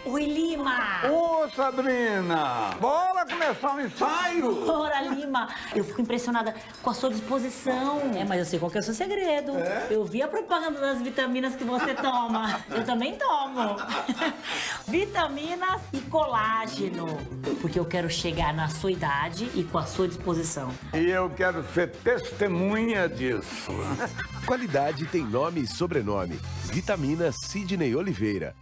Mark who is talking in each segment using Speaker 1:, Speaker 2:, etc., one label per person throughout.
Speaker 1: Oi, Lima!
Speaker 2: Ô, Sabrina! Bora começar o ensaio!
Speaker 1: Bora, Lima! Eu fico impressionada com a sua disposição. Mas eu sei qual que é o seu segredo. Eu vi a propaganda das vitaminas que você toma. Eu também tomo. Vitaminas e colágeno. Porque eu quero chegar na sua idade e com a sua disposição.
Speaker 2: E eu quero ser testemunha disso.
Speaker 3: Qualidade tem nome e sobrenome. Vitamina Sidney Oliveira.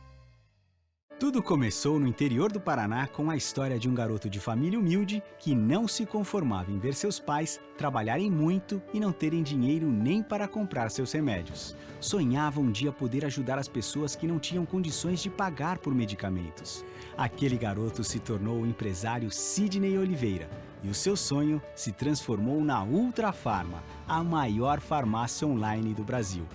Speaker 4: Tudo começou no interior do Paraná com a história de um garoto de família humilde que não se conformava em ver seus pais trabalharem muito e não terem dinheiro nem para comprar seus remédios. Sonhava um dia poder ajudar as pessoas que não tinham condições de pagar por medicamentos. Aquele garoto se tornou o empresário Sidney Oliveira e o seu sonho se transformou na Ultra Farma, a maior farmácia online do Brasil.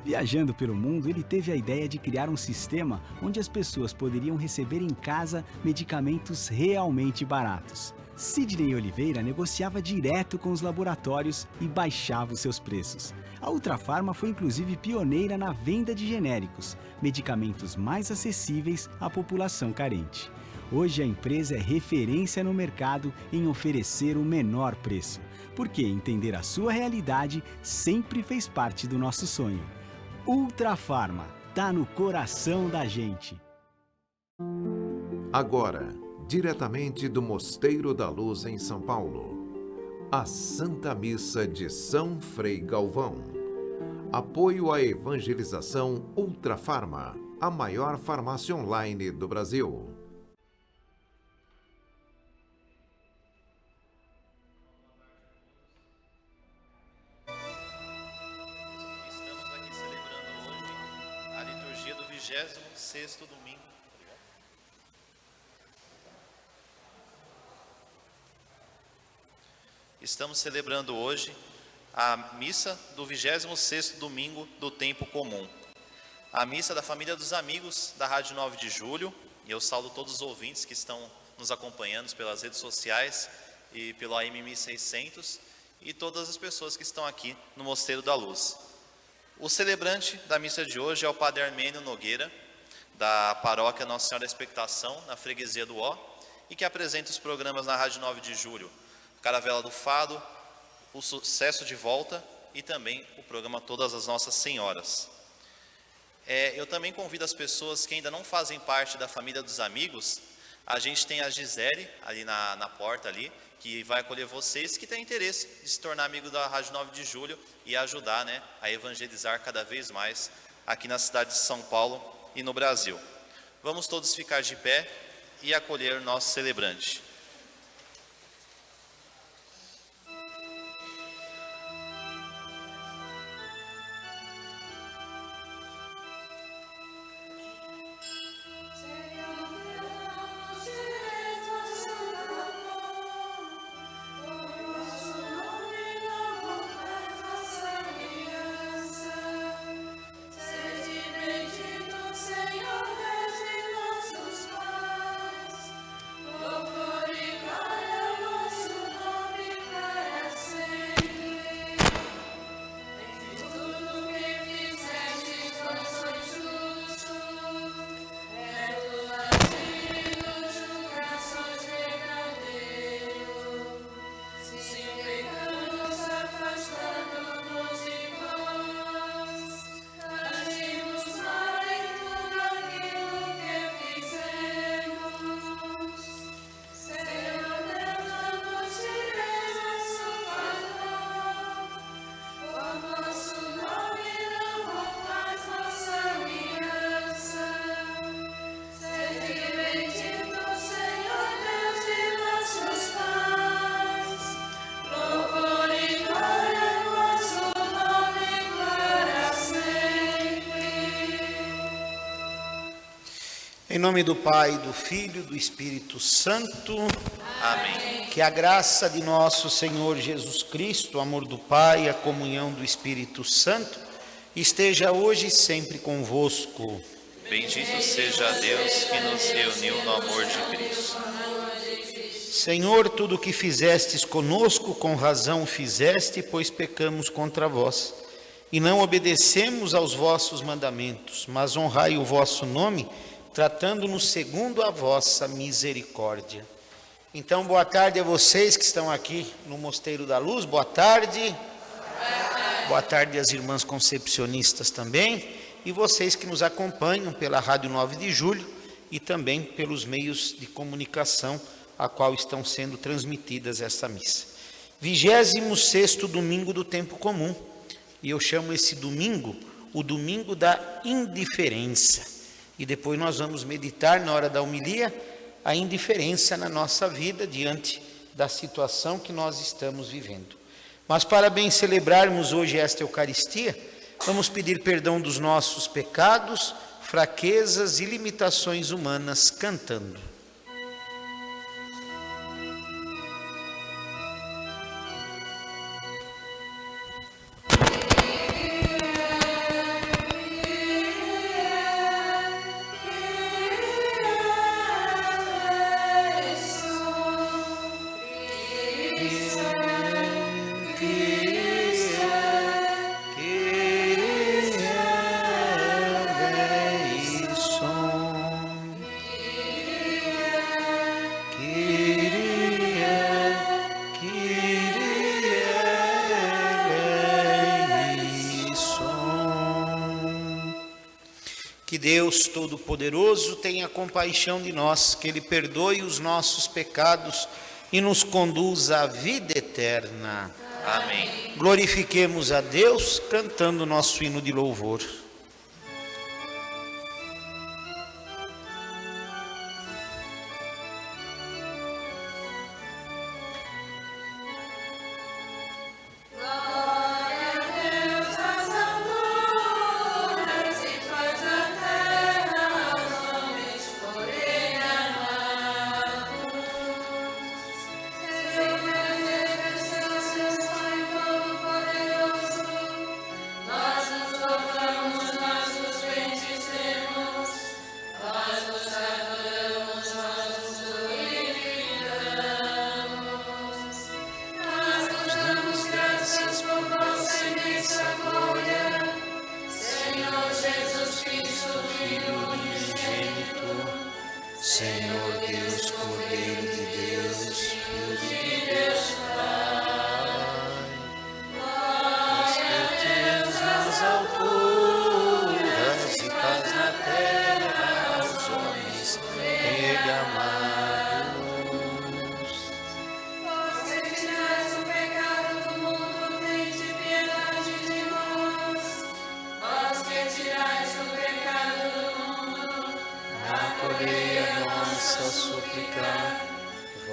Speaker 4: Viajando pelo mundo, ele teve a ideia de criar um sistema onde as pessoas poderiam receber em casa medicamentos realmente baratos. Sidney Oliveira negociava direto com os laboratórios e baixava os seus preços. A Ultra Farma foi inclusive pioneira na venda de genéricos, medicamentos mais acessíveis à população carente. Hoje a empresa é referência no mercado em oferecer o menor preço, porque entender a sua realidade sempre fez parte do nosso sonho. Ultra Farma, tá no coração da gente.
Speaker 5: Agora, diretamente do Mosteiro da Luz em São Paulo, a Santa Missa de São Frei Galvão. Apoio à evangelização Ultra Farma, a maior farmácia online do Brasil.
Speaker 6: Do 26º domingo. Estamos celebrando hoje a missa do 26º domingo do tempo comum. A missa da família dos amigos da Rádio 9 de Julho. E eu saúdo todos os ouvintes que estão nos acompanhando pelas redes sociais e pelo AM 1600 e todas as pessoas que estão aqui no Mosteiro da Luz. O celebrante da missa de hoje é o Padre Armênio Nogueira, da paróquia Nossa Senhora da Expectação, na freguesia do Ó, e que apresenta os programas na Rádio 9 de Julho, Caravela do Fado, o Sucesso de Volta e também o programa Todas as Nossas Senhoras. Eu também convido as pessoas que ainda não fazem parte da família dos amigos. A gente tem a Gisele ali na porta ali, que vai acolher vocês que têm interesse de se tornar amigo da Rádio 9 de Julho e ajudar, a evangelizar cada vez mais aqui na cidade de São Paulo e no Brasil. Vamos todos ficar de pé e acolher o nosso celebrante.
Speaker 7: Em nome do Pai, do Filho e do Espírito Santo.
Speaker 6: Amém.
Speaker 7: Que a graça de nosso Senhor Jesus Cristo, o amor do Pai, a comunhão do Espírito Santo, esteja hoje e sempre convosco.
Speaker 6: Bendito seja Deus que nos reuniu no amor de Cristo.
Speaker 7: Senhor, tudo o que fizestes conosco, com razão fizeste, pois pecamos contra vós. E não obedecemos aos vossos mandamentos, mas honrai o vosso nome, tratando-nos segundo a vossa misericórdia. Então, boa tarde a vocês que estão aqui no Mosteiro da Luz, boa tarde. Boa tarde às irmãs concepcionistas também, e vocês que nos acompanham pela Rádio 9 de Julho e também pelos meios de comunicação a qual estão sendo transmitidas essa missa. 26º domingo do tempo comum, e eu chamo esse domingo o domingo da indiferença. E depois nós vamos meditar na hora da homilia a indiferença na nossa vida diante da situação que nós estamos vivendo. Mas para bem celebrarmos hoje esta Eucaristia, vamos pedir perdão dos nossos pecados, fraquezas e limitações humanas cantando. Que Deus Todo-Poderoso tenha compaixão de nós, que Ele perdoe os nossos pecados e nos conduza à vida eterna.
Speaker 6: Amém.
Speaker 7: Glorifiquemos a Deus cantando nosso hino de louvor. Senhor Deus, Cordeiro de Deus, Filho de Deus Pai, nós nas alturas e paz na terra aos homens Ele amados.
Speaker 8: Vós que tirais o pecado do mundo, tende piedade de nós. Vós que tirais o pecado do mundo,
Speaker 7: acolhei a nossa súplica.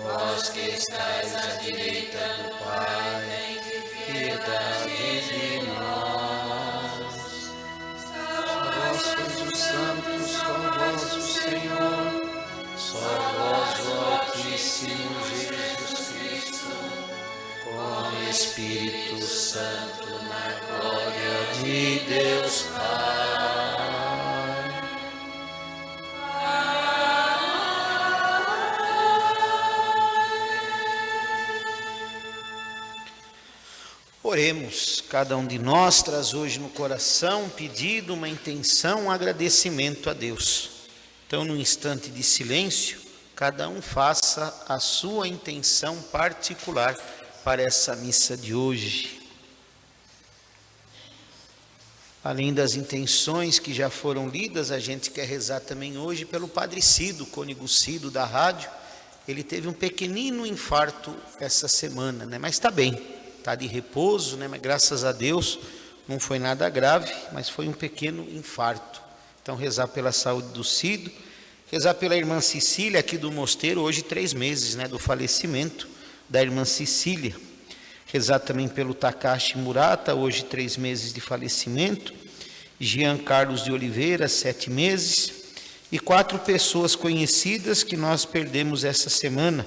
Speaker 7: Vós que estáis à direita do Pai, piedade de nós. Vós sois os santos, só vós o Senhor, só vós o Altíssimo Jesus Cristo, com Espírito Santo na glória de Deus Pai. Oremos, cada um de nós traz hoje no coração um pedido, uma intenção, um agradecimento a Deus. Então, num instante de silêncio, cada um faça a sua intenção particular para essa missa de hoje. Além das intenções que já foram lidas, a gente quer rezar também hoje pelo Padre Cido, cônego Cido da rádio. Ele teve um pequenino infarto essa semana, né? Mas está bem. Está de repouso, né? Mas graças a Deus não foi nada grave, mas foi um pequeno infarto. Então rezar pela saúde do Cido, rezar pela irmã Cecília aqui do mosteiro, hoje 3 meses, né, do falecimento da irmã Cecília. Rezar também pelo Takashi Murata, hoje 3 meses de falecimento. Jean Carlos de Oliveira, 7 meses. E 4 pessoas conhecidas que nós perdemos essa semana.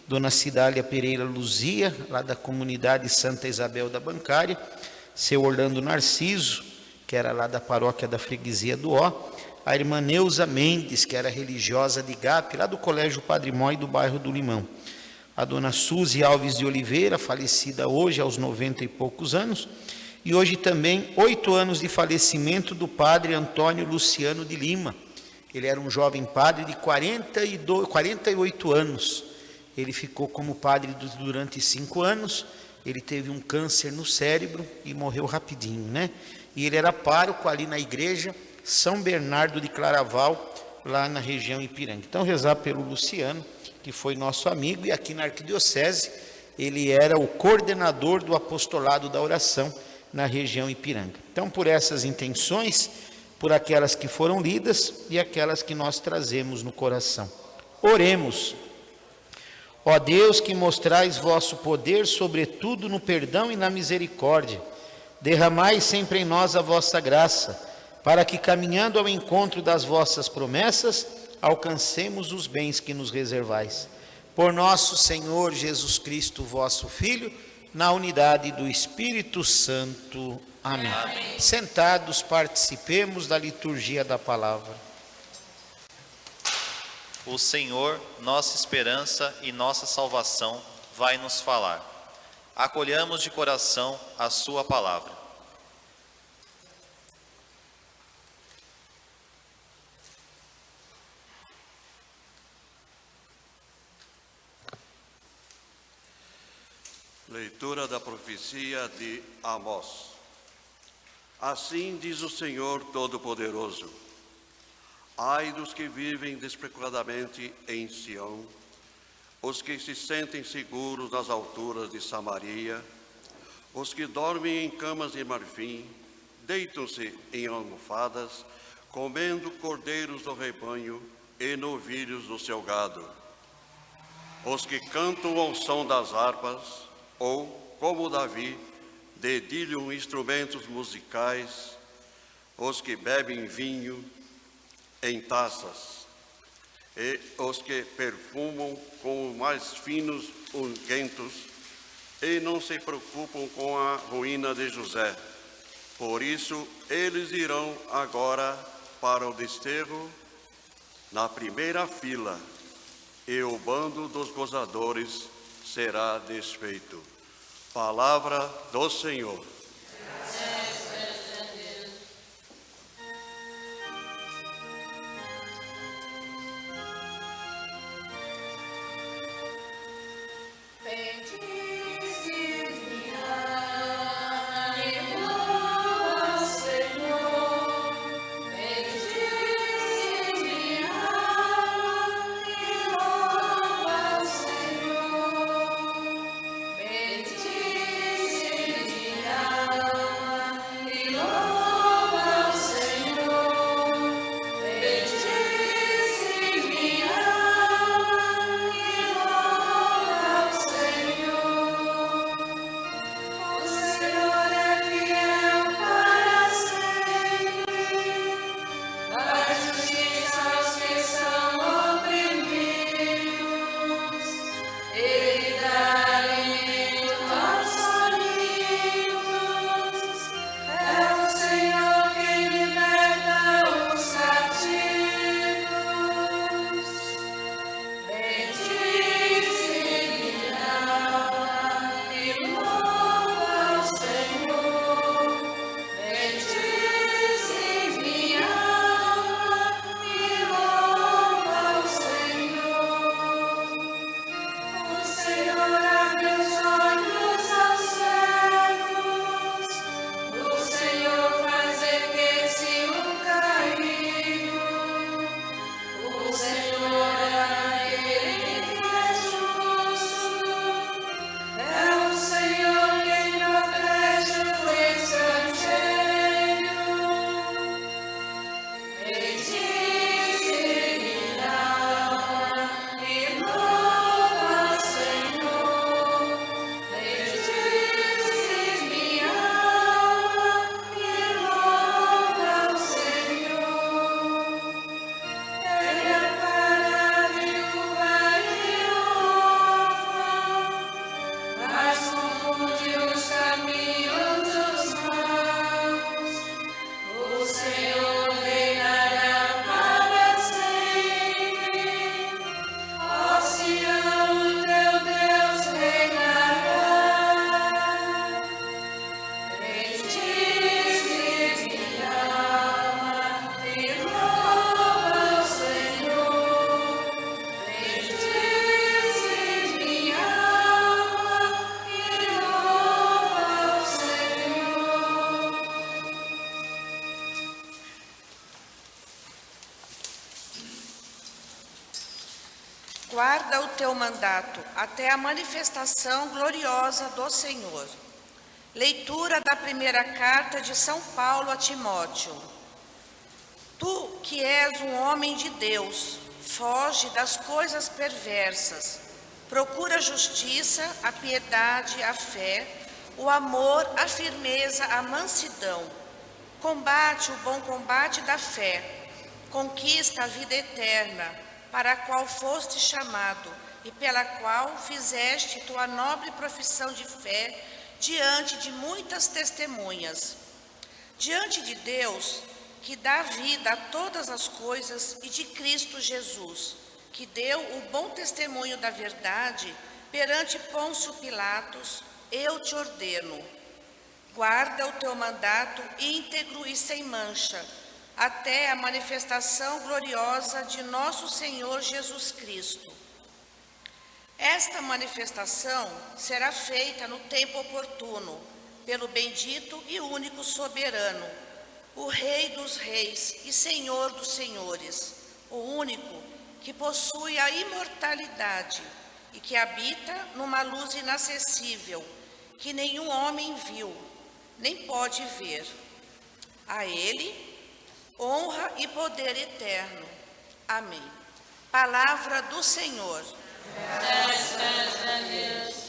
Speaker 7: Dona Cidália Pereira Luzia, lá da comunidade Santa Isabel da Bancária, seu Orlando Narciso, que era lá da paróquia da Freguesia do Ó, a irmã Neuza Mendes, que era religiosa de Gap, lá do Colégio Padre Mói, do bairro do Limão, a dona Suzy Alves de Oliveira, falecida hoje aos 90 e poucos anos, e hoje também 8 anos de falecimento do padre Antônio Luciano de Lima. Ele era um jovem padre de 48 anos. Ele ficou como padre durante 5 anos. Ele teve um câncer no cérebro e morreu rapidinho, né? E ele era pároco ali na igreja São Bernardo de Claraval, lá na região Ipiranga. Então, rezar pelo Luciano, que foi nosso amigo, e aqui na Arquidiocese, ele era o coordenador do apostolado da oração na região Ipiranga. Então, por essas intenções, por aquelas que foram lidas e aquelas que nós trazemos no coração. Oremos. Ó Deus, que mostrais vosso poder, sobretudo no perdão e na misericórdia, derramai sempre em nós a vossa graça, para que, caminhando ao encontro das vossas promessas, alcancemos os bens que nos reservais. Por nosso Senhor Jesus Cristo, vosso Filho, na unidade do Espírito Santo. Amém. Amém. Sentados, participemos da liturgia da palavra.
Speaker 6: O Senhor, nossa esperança e nossa salvação, vai nos falar. Acolhamos de coração a sua palavra.
Speaker 9: Leitura da profecia de Amós. Assim diz o Senhor Todo-Poderoso: ai dos que vivem despreocupadamente em Sião, os que se sentem seguros nas alturas de Samaria, os que dormem em camas de marfim, deitam-se em almofadas, comendo cordeiros do rebanho e novilhos do seu gado. Os que cantam ao som das harpas, ou, como Davi, dedilham instrumentos musicais, os que bebem vinho em taças, e os que perfumam com os mais finos unguentos, e não se preocupam com a ruína de José. Por isso, eles irão agora para o desterro na primeira fila, e o bando dos gozadores será desfeito. Palavra do Senhor.
Speaker 8: Para
Speaker 10: Guarda o teu mandato até a manifestação gloriosa do Senhor. Leitura da primeira carta de São Paulo a Timóteo. Tu, que és um homem de Deus, foge das coisas perversas. Procura a justiça, a piedade, a fé, o amor, a firmeza, a mansidão. Combate o bom combate da fé. Conquista a vida eterna, para a qual foste chamado e pela qual fizeste tua nobre profissão de fé diante de muitas testemunhas. Diante de Deus, que dá vida a todas as coisas, e de Cristo Jesus, que deu o bom testemunho da verdade perante Pôncio Pilatos, eu te ordeno. Guarda o teu mandato íntegro e sem mancha, até a manifestação gloriosa de nosso Senhor Jesus Cristo. Esta manifestação será feita no tempo oportuno, pelo bendito e único soberano, o Rei dos reis e Senhor dos senhores, o único que possui a imortalidade e que habita numa luz inacessível, que nenhum homem viu, nem pode ver. A ele, honra e poder eterno. Amém. Palavra do Senhor.
Speaker 8: Graças a Deus.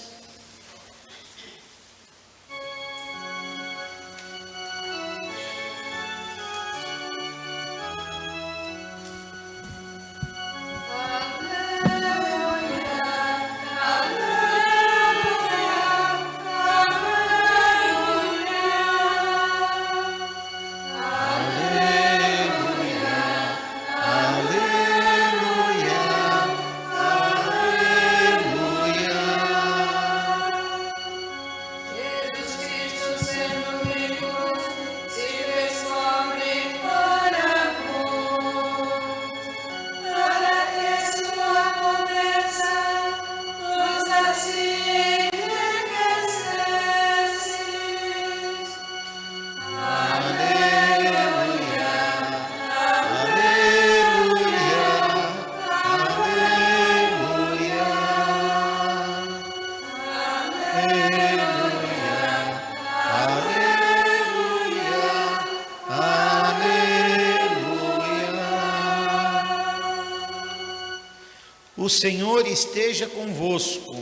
Speaker 7: O Senhor esteja convosco.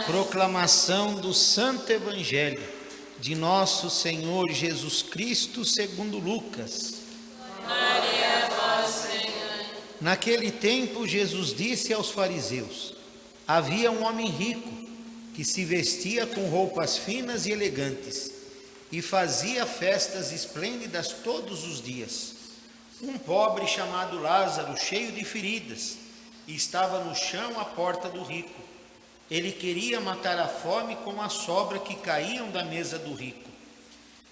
Speaker 7: Proclamação do Santo Evangelho de nosso Senhor Jesus Cristo segundo Lucas.
Speaker 8: Glória a vós, Senhor.
Speaker 7: Naquele tempo, Jesus disse aos fariseus: havia um homem rico que se vestia com roupas finas e elegantes e fazia festas esplêndidas todos os dias. Um pobre chamado Lázaro, cheio de feridas, estava no chão à porta do rico. Ele queria matar a fome com a sobra que caíam da mesa do rico.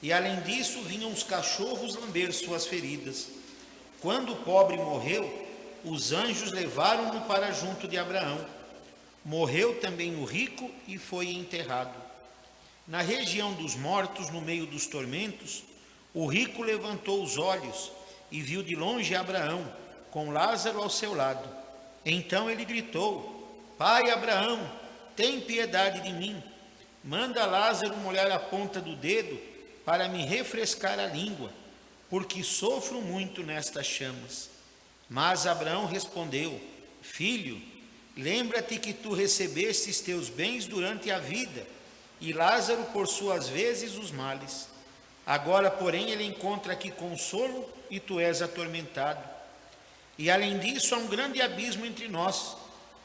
Speaker 7: E além disso, vinham os cachorros lamber suas feridas. Quando o pobre morreu, os anjos levaram-no para junto de Abraão. Morreu também o rico e foi enterrado. Na região dos mortos, no meio dos tormentos, o rico levantou os olhos e viu de longe Abraão, com Lázaro ao seu lado. Então ele gritou: Pai Abraão, tem piedade de mim. Manda Lázaro molhar a ponta do dedo para me refrescar a língua, porque sofro muito nestas chamas. Mas Abraão respondeu: Filho, lembra-te que tu recebestes teus bens durante a vida, e Lázaro por suas vezes os males. Agora, porém, ele encontra aqui consolo e tu és atormentado. E além disso, há um grande abismo entre nós.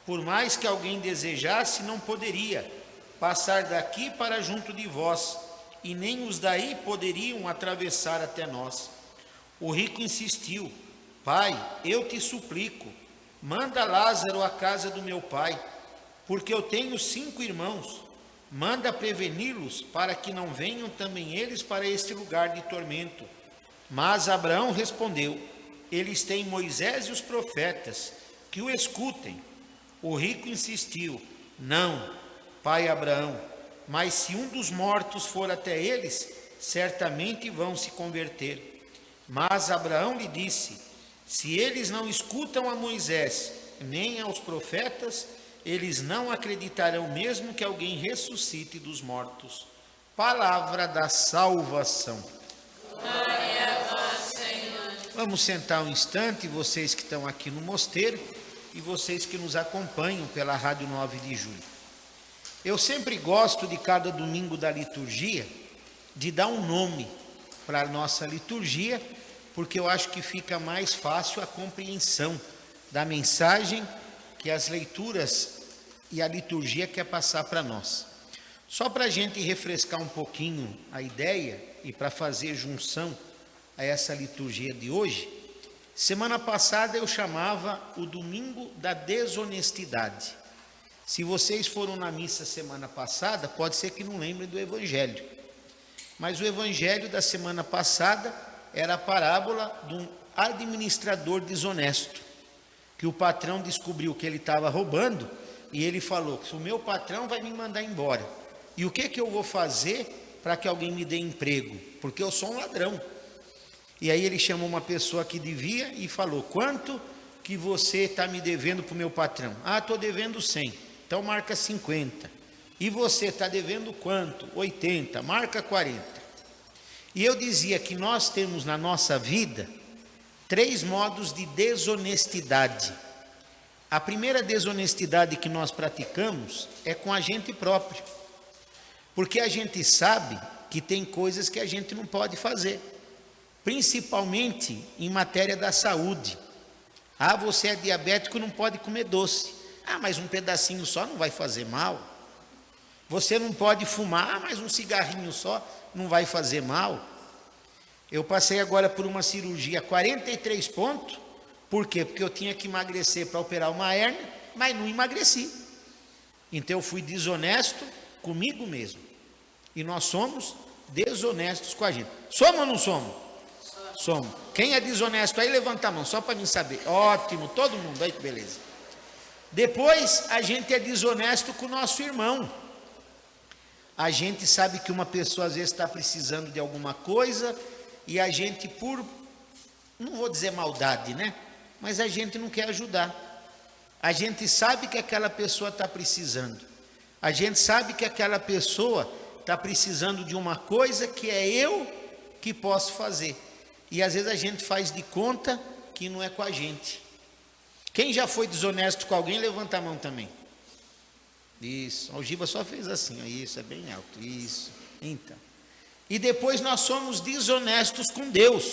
Speaker 7: Por mais que alguém desejasse, não poderia passar daqui para junto de vós, e nem os daí poderiam atravessar até nós. O rico insistiu: Pai, eu te suplico, manda Lázaro à casa do meu pai, porque eu tenho 5 irmãos. Manda preveni-los para que não venham também eles para este lugar de tormento. Mas Abraão respondeu: eles têm Moisés e os profetas, que o escutem. O rico insistiu: não, pai Abraão, mas se um dos mortos for até eles, certamente vão se converter. Mas Abraão lhe disse: Se eles não escutam a Moisés, nem aos profetas, eles não acreditarão mesmo que alguém ressuscite dos mortos. Palavra da salvação.
Speaker 8: Glória a vós, Senhor.
Speaker 7: Vamos sentar um instante, vocês que estão aqui no mosteiro e vocês que nos acompanham pela Rádio 9 de Julho. Eu sempre gosto de cada domingo da liturgia de dar um nome para a nossa liturgia, porque eu acho que fica mais fácil a compreensão da mensagem que as leituras e a liturgia quer passar para nós. Só para a gente refrescar um pouquinho a ideia e para fazer junção a essa liturgia de hoje, semana passada eu chamava o Domingo da Desonestidade. Se vocês foram na missa semana passada, pode ser que não lembrem do Evangelho. Mas o Evangelho da semana passada era a parábola de um administrador desonesto, que o patrão descobriu que ele estava roubando e ele falou que o meu patrão vai me mandar embora. E o que eu vou fazer para que alguém me dê emprego? Porque eu sou um ladrão. E aí ele chamou uma pessoa que devia e falou: quanto que você está me devendo para o meu patrão? Ah, estou devendo 100, então marca 50. E você está devendo quanto? 80, marca 40. E eu dizia que nós temos na nossa vida 3 modos de desonestidade. A primeira desonestidade que nós praticamos é com a gente próprio. Porque a gente sabe que tem coisas que a gente não pode fazer. Principalmente em matéria da saúde. Ah, você é diabético, não pode comer doce. Ah, mas um pedacinho só não vai fazer mal. Você não pode fumar, mas um cigarrinho só não vai fazer mal. Eu passei agora por uma cirurgia 43 pontos. Por quê? Porque eu tinha que emagrecer para operar uma hérnia, mas não emagreci. Então eu fui desonesto comigo mesmo. E nós somos desonestos com a gente. Somos ou não somos? Somos. Quem é desonesto aí, levanta a mão, só para mim saber. Ótimo, todo mundo aí, beleza. Depois, a gente é desonesto com o nosso irmão. A gente sabe que uma pessoa às vezes está precisando de alguma coisa e a gente, por, não vou dizer maldade, né? Mas a gente não quer ajudar. A gente sabe que aquela pessoa está precisando. A gente sabe que aquela pessoa está precisando de uma coisa que é eu que posso fazer. E às vezes a gente faz de conta que não é com a gente. Quem já foi desonesto com alguém, levanta a mão também. Isso, a Algiba só fez assim, ó, isso, é bem alto, isso, então. E depois nós somos desonestos com Deus,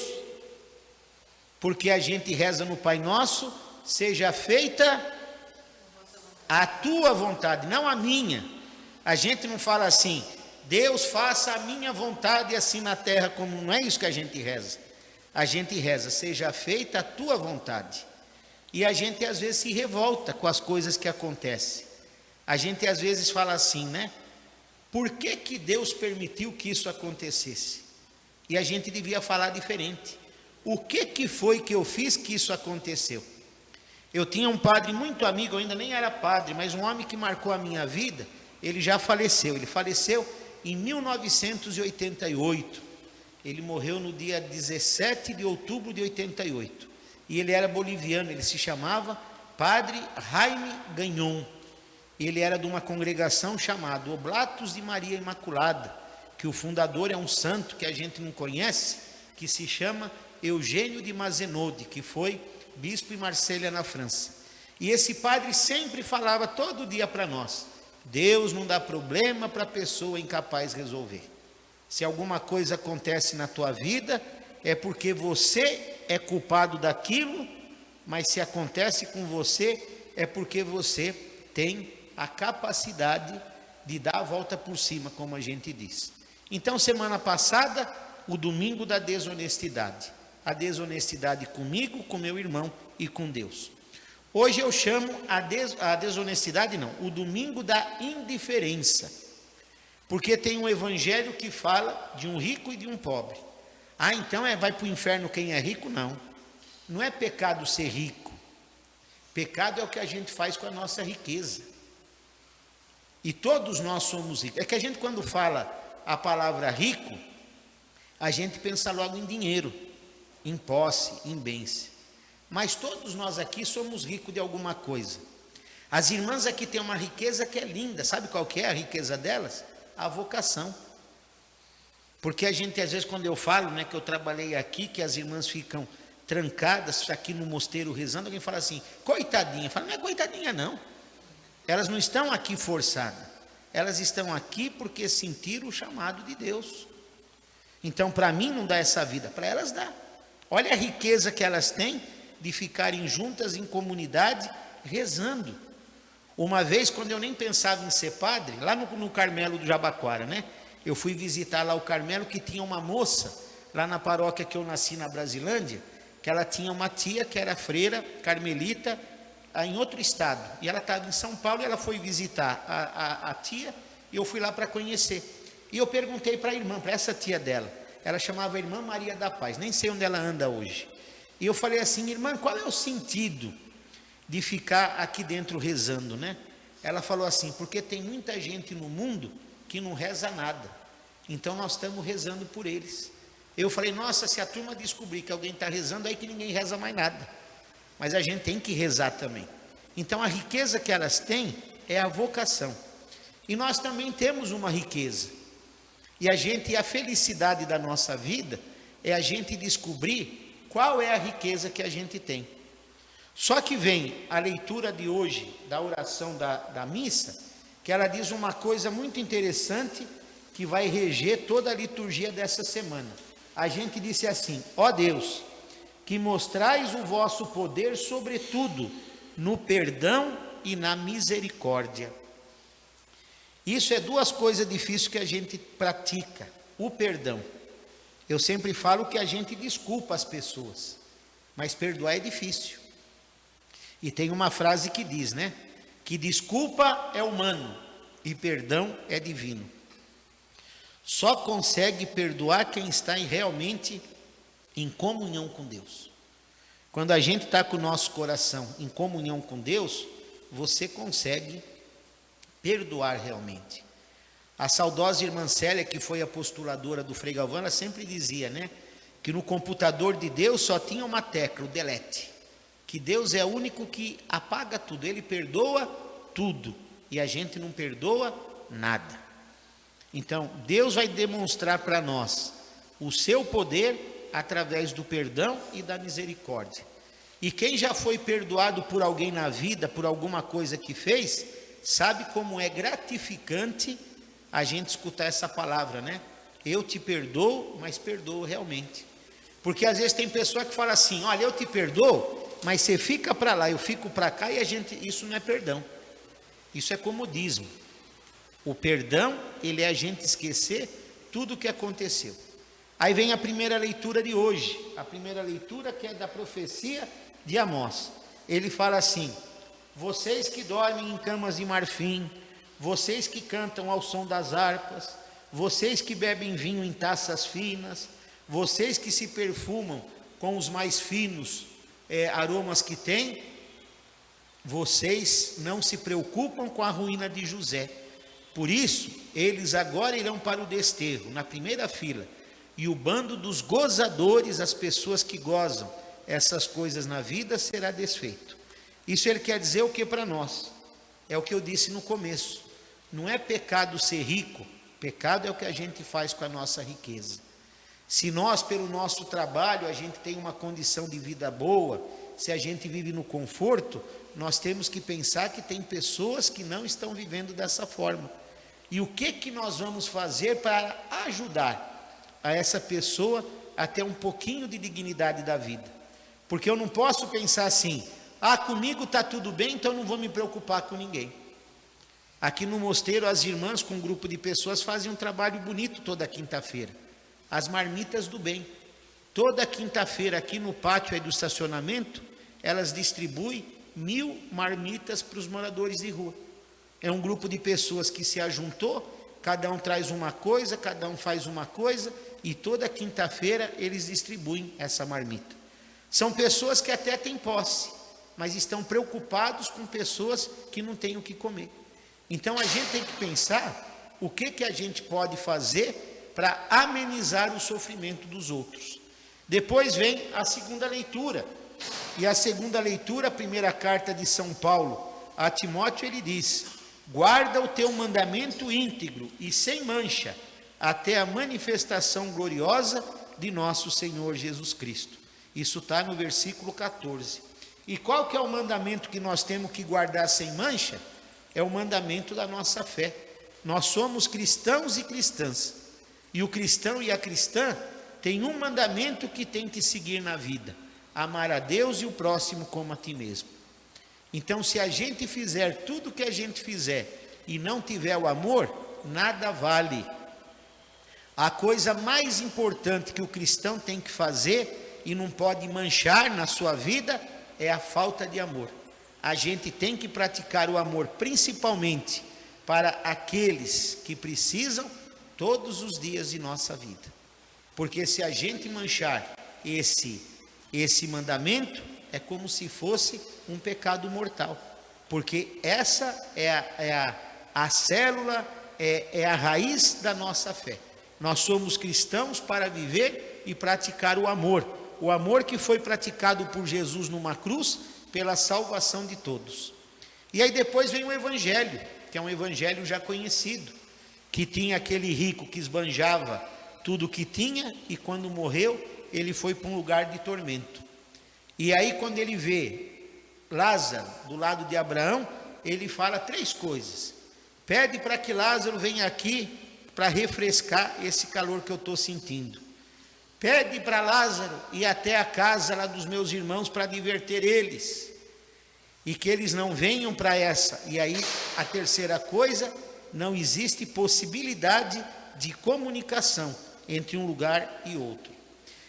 Speaker 7: porque a gente reza no Pai Nosso, seja feita a tua vontade, não a minha. A gente não fala assim, Deus faça a minha vontade assim na terra, como não é isso que a gente reza. A gente reza, seja feita a tua vontade. E a gente às vezes se revolta com as coisas que acontecem. A gente às vezes fala assim, né? Por que que Deus permitiu que isso acontecesse? E a gente devia falar diferente. O que foi que eu fiz que isso aconteceu? Eu tinha um padre muito amigo, eu ainda nem era padre, mas um homem que marcou a minha vida, ele já faleceu. Ele faleceu em 1988. Ele morreu no dia 17 de outubro de 88. E ele era boliviano, ele se chamava Padre Jaime Gagnon. Ele era de uma congregação chamada Oblatos de Maria Imaculada, que o fundador é um santo que a gente não conhece, que se chama Eugênio de Mazenod, que foi bispo em Marselha, na França. E esse padre sempre falava todo dia para nós, Deus não dá problema para a pessoa incapaz de resolver. Se alguma coisa acontece na tua vida, é porque você é culpado daquilo, mas se acontece com você, é porque você tem a capacidade de dar a volta por cima, como a gente diz. Então, semana passada, o domingo da desonestidade. A desonestidade comigo, com meu irmão e com Deus. Hoje eu chamo a desonestidade, não, o domingo da indiferença. Porque tem um evangelho que fala de um rico e de um pobre. Ah, então vai para o inferno quem é rico? Não. Não é pecado ser rico. Pecado é o que a gente faz com a nossa riqueza. E todos nós somos ricos. É que a gente, quando fala a palavra rico, a gente pensa logo em dinheiro, em posse, em bens. mas todos nós aqui somos ricos de alguma coisa. As irmãs aqui têm uma riqueza que é linda. Sabe qual que é a riqueza delas? A vocação. Porque a gente, às vezes, quando eu falo, né, que eu trabalhei aqui, que as irmãs ficam trancadas aqui no mosteiro rezando, alguém fala assim, coitadinha. Fala, não é coitadinha não. Elas não estão aqui forçadas. Elas estão aqui porque sentiram o chamado de Deus. Então, para mim não dá essa vida, para elas dá. Olha a riqueza que elas têm de ficarem juntas em comunidade rezando. Uma vez, quando eu nem pensava em ser padre, lá no Carmelo do Jabaquara, né? Eu fui visitar lá o Carmelo, que tinha uma moça, lá na paróquia que eu nasci, na Brasilândia, que ela tinha uma tia que era freira, carmelita, em outro estado. E ela estava em São Paulo e ela foi visitar a tia, e eu fui lá para conhecer. E eu perguntei para a irmã, para essa tia dela, ela chamava a irmã Maria da Paz, nem sei onde ela anda hoje. E eu falei assim, irmã, qual é o sentido de ficar aqui dentro rezando, né? Ela falou assim, porque tem muita gente no mundo que não reza nada. Então nós estamos rezando por eles. Eu falei, nossa, se a turma descobrir que alguém está rezando, aí que ninguém reza mais nada. Mas a gente tem que rezar também. Então a riqueza que elas têm é a vocação. E nós também temos uma riqueza. E a felicidade da nossa vida é a gente descobrir qual é a riqueza que a gente tem. Só que vem a leitura de hoje, da oração da missa, que ela diz uma coisa muito interessante que vai reger toda a liturgia dessa semana. A gente disse assim, ó Deus, que mostrais o vosso poder sobretudo no perdão e na misericórdia. Isso é duas coisas difíceis que a gente pratica. O perdão. Eu sempre falo que a gente desculpa as pessoas, mas perdoar é difícil. E tem uma frase que diz, né? Que desculpa é humano e perdão é divino. Só consegue perdoar quem está realmente em comunhão com Deus. Quando a gente está com o nosso coração em comunhão com Deus, você consegue perdoar realmente. A saudosa irmã Célia, que foi a postuladora do Frei Galvão, ela sempre dizia, né? Que no computador de Deus só tinha uma tecla, o delete. Que Deus é o único que apaga tudo, Ele perdoa tudo, e a gente não perdoa nada. Então, Deus vai demonstrar para nós o seu poder através do perdão e da misericórdia. E quem já foi perdoado por alguém na vida, por alguma coisa que fez, sabe como é gratificante a gente escutar essa palavra, né? Eu te perdoo, mas perdoo realmente. Porque às vezes tem pessoa que fala assim, olha, eu te perdoo, mas você fica para lá, eu fico para cá, e isso não é perdão. Isso é comodismo. O perdão, ele é a gente esquecer tudo o que aconteceu. Aí vem a primeira leitura de hoje, a primeira leitura que é da profecia de Amós. Ele fala assim, vocês que dormem em camas de marfim, vocês que cantam ao som das harpas, vocês que bebem vinho em taças finas, vocês que se perfumam com os mais finos aromas que têm, vocês não se preocupam com a ruína de José. Por isso, eles agora irão para o desterro, na primeira fila, e o bando dos gozadores, as pessoas que gozam essas coisas na vida, será desfeito. Isso ele quer dizer o que para nós? É o que eu disse no começo. Não é pecado ser rico, pecado é o que a gente faz com a nossa riqueza. Se nós, pelo nosso trabalho, a gente tem uma condição de vida boa, se a gente vive no conforto, nós temos que pensar que tem pessoas que não estão vivendo dessa forma. E o que nós vamos fazer para ajudar a essa pessoa a ter um pouquinho de dignidade da vida? Porque eu não posso pensar assim, comigo está tudo bem, então não vou me preocupar com ninguém. Aqui no mosteiro, as irmãs com um grupo de pessoas fazem um trabalho bonito toda quinta-feira. As marmitas do bem. Toda quinta-feira aqui no pátio aí do estacionamento, elas distribuem 1000 marmitas para os moradores de rua. É um grupo de pessoas que se ajuntou, cada um traz uma coisa, cada um faz uma coisa, e toda quinta-feira eles distribuem essa marmita. São pessoas que até têm posse, mas estão preocupados com pessoas que não têm o que comer. Então a gente tem que pensar o que a gente pode fazer para amenizar o sofrimento dos outros. Depois vem a segunda leitura, E a segunda leitura, a primeira carta de São Paulo a Timóteo, ele diz: guarda o teu mandamento íntegro e sem mancha, até a manifestação gloriosa de nosso Senhor Jesus Cristo. Isso está no versículo 14. E qual que é o mandamento que nós temos que guardar sem mancha? É o mandamento da nossa fé. Nós somos cristãos e cristãs. E o cristão e a cristã tem um mandamento que tem que seguir na vida: amar a Deus e o próximo como a ti mesmo. Então, se a gente fizer tudo o que a gente fizer e não tiver o amor, nada vale. A coisa mais importante que o cristão tem que fazer e não pode manchar na sua vida é a falta de amor. A gente tem que praticar o amor principalmente para aqueles que precisam todos os dias de nossa vida. Porque se a gente manchar esse mandamento, é como se fosse um pecado mortal. Porque essa é a célula, é a raiz da nossa fé. Nós somos cristãos para viver e praticar o amor que foi praticado por Jesus numa cruz, pela salvação de todos. E aí depois vem o evangelho, que é um evangelho já conhecido, que tinha aquele rico que esbanjava tudo o que tinha, e quando morreu, ele foi para um lugar de tormento. E aí quando ele vê Lázaro do lado de Abraão, ele fala 3 coisas: pede para que Lázaro venha aqui para refrescar esse calor que eu estou sentindo. Pede para Lázaro ir até a casa lá dos meus irmãos para divertir eles, e que eles não venham para essa. E aí a terceira coisa: não existe possibilidade de comunicação entre um lugar e outro.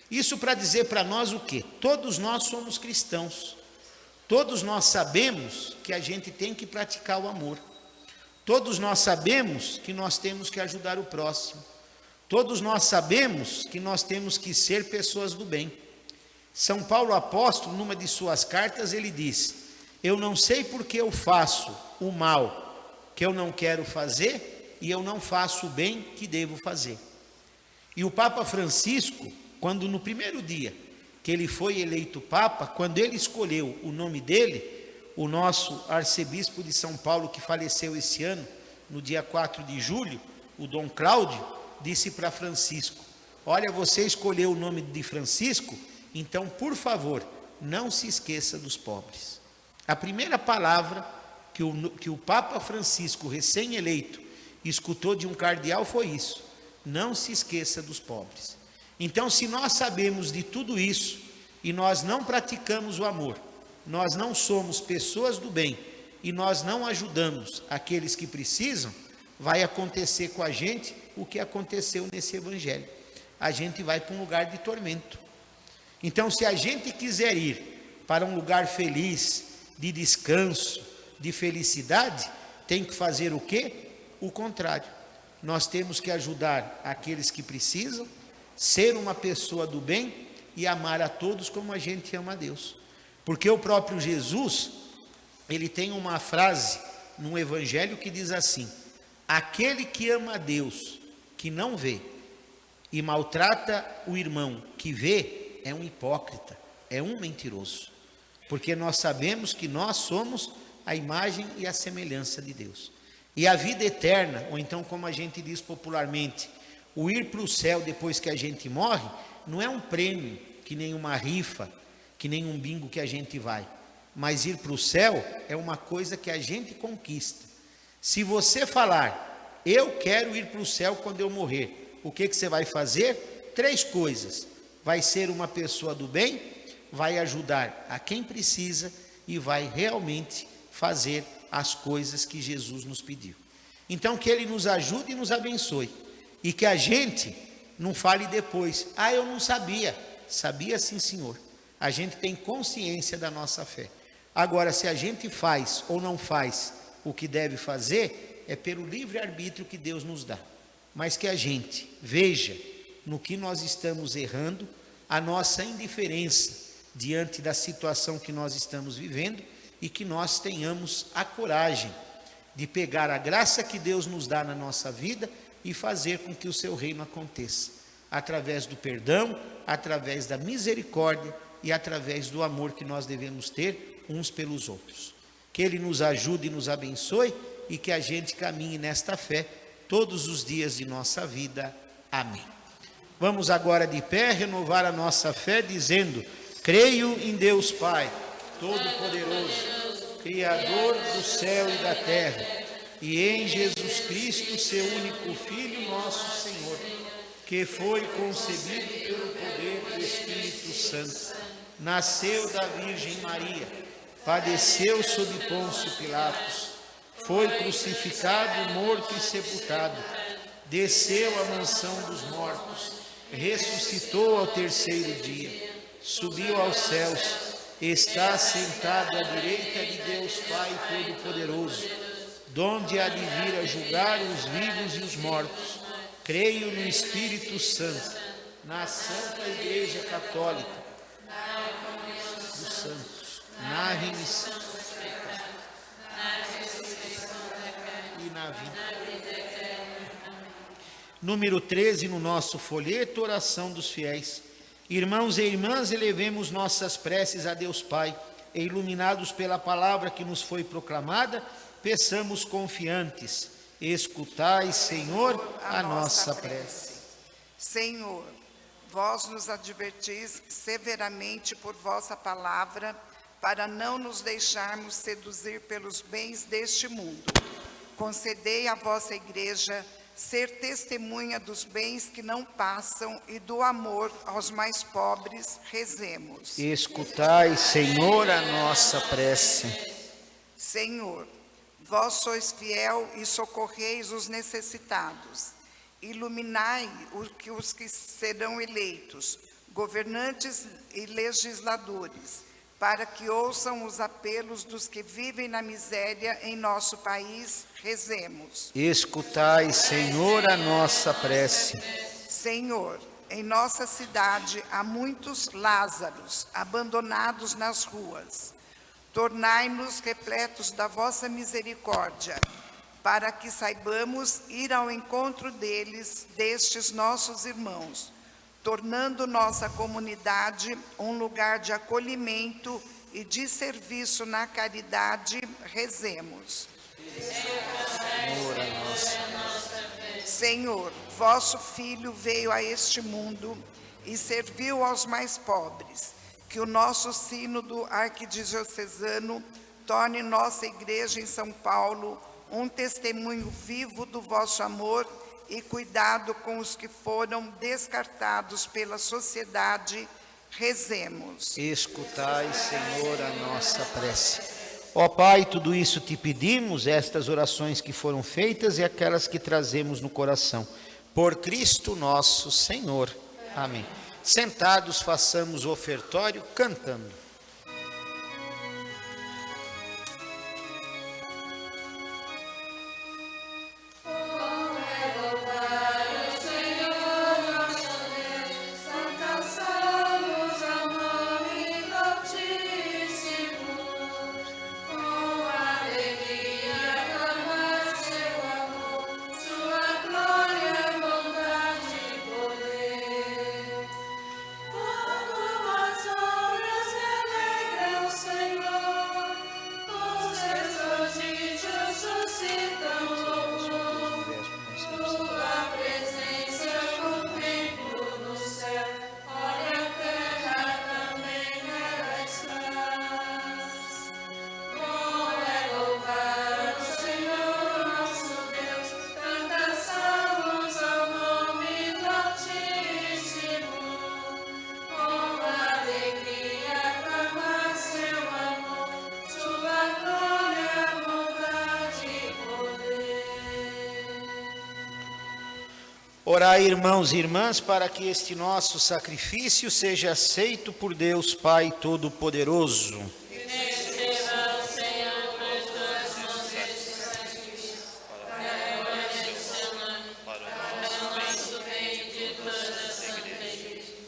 Speaker 7: Isso para dizer para nós o quê? Todos nós somos cristãos, todos nós sabemos que a gente tem que praticar o amor, todos nós sabemos que nós temos que ajudar o próximo, todos nós sabemos que nós temos que ser pessoas do bem. São Paulo apóstolo, numa de suas cartas, ele diz: eu não sei porque eu faço o mal que eu não quero fazer, e eu não faço o bem que devo fazer. E o Papa Francisco, quando no primeiro dia que ele foi eleito Papa, quando ele escolheu o nome dele, o nosso arcebispo de São Paulo, que faleceu esse ano, no dia 4 de julho, o Dom Cláudio, disse para Francisco: olha, você escolheu o nome de Francisco, então, por favor, não se esqueça dos pobres. A primeira palavra que o Papa Francisco, recém-eleito, escutou de um cardeal foi isso: não se esqueça dos pobres. Então, se nós sabemos de tudo isso e nós não praticamos o amor, nós não somos pessoas do bem e nós não ajudamos aqueles que precisam, vai acontecer com a gente o que aconteceu nesse evangelho. A gente vai para um lugar de tormento. Então, se a gente quiser ir para um lugar feliz, de descanso, de felicidade, tem que fazer o quê? O contrário. Nós temos que ajudar aqueles que precisam, ser uma pessoa do bem e amar a todos como a gente ama a Deus. Porque o próprio Jesus, ele tem uma frase num evangelho que diz assim: aquele que ama a Deus, que não vê, e maltrata o irmão que vê, é um hipócrita, é um mentiroso. Porque nós sabemos que nós somos a imagem e a semelhança de Deus. E a vida eterna, ou então como a gente diz popularmente, o ir para o céu depois que a gente morre, não é um prêmio, que nem uma rifa, que nem um bingo que a gente vai. Mas ir para o céu é uma coisa que a gente conquista. Se você falar, eu quero ir para o céu quando eu morrer, o que você vai fazer? 3 coisas. Vai ser uma pessoa do bem, vai ajudar a quem precisa e vai realmente fazer as coisas que Jesus nos pediu. Então, que Ele nos ajude e nos abençoe. E que a gente não fale depois: ah, eu não sabia. Sabia sim, Senhor. A gente tem consciência da nossa fé. Agora, se a gente faz ou não faz o que deve fazer, é pelo livre-arbítrio que Deus nos dá. Mas que a gente veja no que nós estamos errando, a nossa indiferença diante da situação que nós estamos vivendo, e que nós tenhamos a coragem de pegar a graça que Deus nos dá na nossa vida e fazer com que o seu reino aconteça, através do perdão, através da misericórdia, e através do amor que nós devemos ter uns pelos outros. Que Ele nos ajude e nos abençoe e que a gente caminhe nesta fé todos os dias de nossa vida. Amém. Vamos agora de pé renovar a nossa fé dizendo: creio em Deus Pai, Todo-Poderoso, Criador do céu e da terra, e em Jesus Cristo, seu único Filho, nosso Senhor, que foi concebido pelo poder do Espírito Santo, nasceu da Virgem Maria, padeceu sob Pôncio Pilatos, foi crucificado, morto e sepultado, desceu à mansão dos mortos, ressuscitou ao terceiro dia, subiu aos céus, está sentado à direita de Deus Pai Todo-Poderoso, donde há de vir a julgar os vivos e os mortos. Creio no Espírito Santo, na Santa Igreja Católica, dos santos, na remissão dos pecados e na vida. Número 13 no nosso folheto, oração dos fiéis. Irmãos e irmãs, elevemos nossas preces a Deus Pai, e iluminados pela palavra que nos foi proclamada, peçamos confiantes: escutai, Senhor, a nossa prece.
Speaker 11: Senhor, vós nos advertis severamente por vossa palavra, para não nos deixarmos seduzir pelos bens deste mundo. Concedei à vossa Igreja ser testemunha dos bens que não passam e do amor aos mais pobres. Rezemos.
Speaker 7: Escutai, Senhor, a nossa prece.
Speaker 11: Senhor, vós sois fiel e socorreis os necessitados. Iluminai os que serão eleitos, governantes e legisladores, para que ouçam os apelos dos que vivem na miséria em nosso país. Rezemos.
Speaker 7: Escutai, Senhor, a nossa prece.
Speaker 11: Senhor, em nossa cidade há muitos Lázaros abandonados nas ruas. Tornai-nos repletos da vossa misericórdia, para que saibamos ir ao encontro destes nossos irmãos, tornando nossa comunidade um lugar de acolhimento e de serviço na caridade. Rezemos. Senhor, vosso Filho veio a este mundo e serviu aos mais pobres. Que o nosso sínodo arquidiocesano torne nossa igreja em São Paulo um testemunho vivo do vosso amor e cuidado com os que foram descartados pela sociedade. Rezemos.
Speaker 7: Escutai, Senhor, a nossa prece. Ó Pai, tudo isso te pedimos, estas orações que foram feitas e aquelas que trazemos no coração. Por Cristo nosso Senhor. Amém. Sentados, façamos o ofertório cantando. Orai, irmãos e irmãs, para que este nosso sacrifício seja aceito por Deus Pai Todo-Poderoso.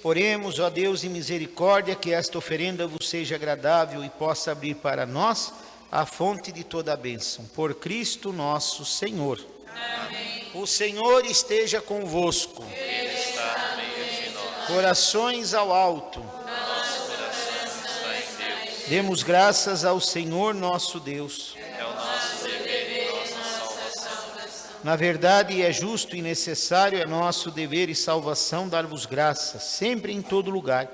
Speaker 7: Oremos, ó Deus de misericórdia, que esta oferenda vos seja agradável e possa abrir para nós a fonte de toda a bênção. Por Cristo nosso Senhor. Amém. O Senhor esteja convosco.
Speaker 6: Ele está no meio de nós.
Speaker 7: Corações ao alto.
Speaker 6: Nosso coração
Speaker 7: Demos graças ao Senhor nosso Deus.
Speaker 6: É o nosso dever e nossa salvação.
Speaker 7: Na verdade, é justo e necessário, é nosso dever e salvação dar-vos graças, sempre e em todo lugar.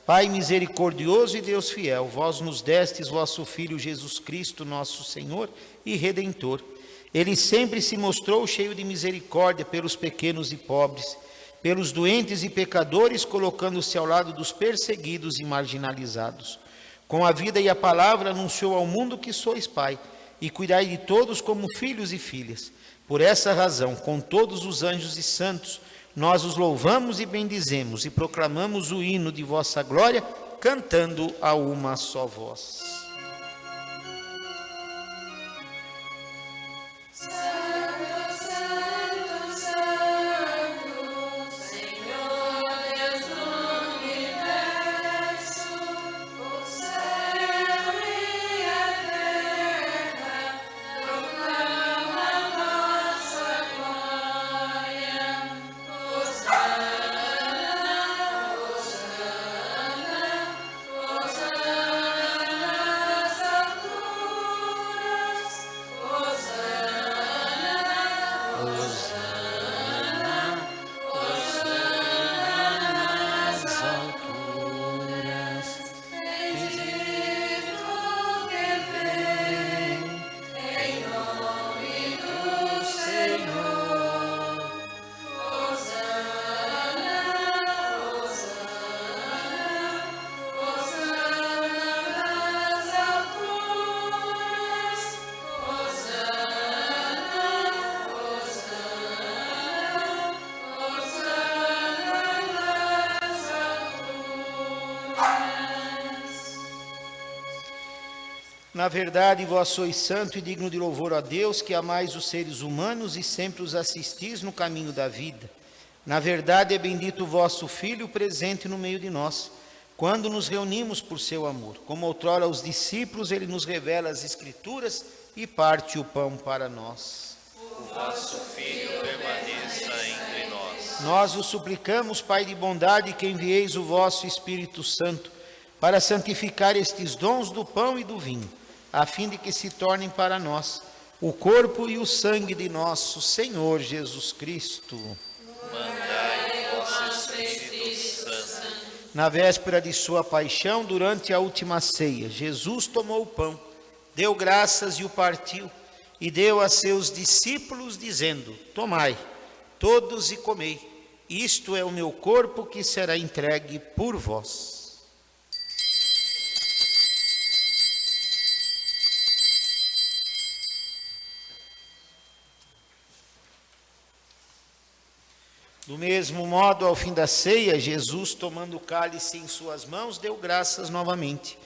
Speaker 7: Pai misericordioso e Deus fiel, vós nos destes vosso Filho Jesus Cristo, nosso Senhor e Redentor. Ele sempre se mostrou cheio de misericórdia pelos pequenos e pobres, pelos doentes e pecadores, colocando-se ao lado dos perseguidos e marginalizados. Com a vida e a palavra anunciou ao mundo que sois Pai, e cuidai de todos como filhos e filhas. Por essa razão, com todos os anjos e santos, nós os louvamos e bendizemos e proclamamos o hino de vossa glória, cantando a uma só voz. Na verdade, vós sois santo e digno de louvor a Deus, que amais os seres humanos e sempre os assistis no caminho da vida. Na verdade, é bendito o vosso Filho presente no meio de nós, quando nos reunimos por seu amor. Como outrora aos discípulos, ele nos revela as Escrituras e parte o pão para nós.
Speaker 6: O vosso Filho permaneça entre nós.
Speaker 7: Nós vos suplicamos, Pai de bondade, que envieis o vosso Espírito Santo para santificar estes dons do pão e do vinho, a fim de que se tornem para nós o corpo e o sangue de nosso Senhor Jesus Cristo.
Speaker 6: Mandai o vosso Espírito Santo.
Speaker 7: Na véspera de sua paixão, durante a última ceia, Jesus tomou o pão, deu graças e o partiu, e deu a seus discípulos, dizendo: tomai, todos e comei, isto é o meu corpo que será entregue por vós. Do mesmo modo, ao fim da ceia, Jesus, tomando o cálice em suas mãos, deu graças novamente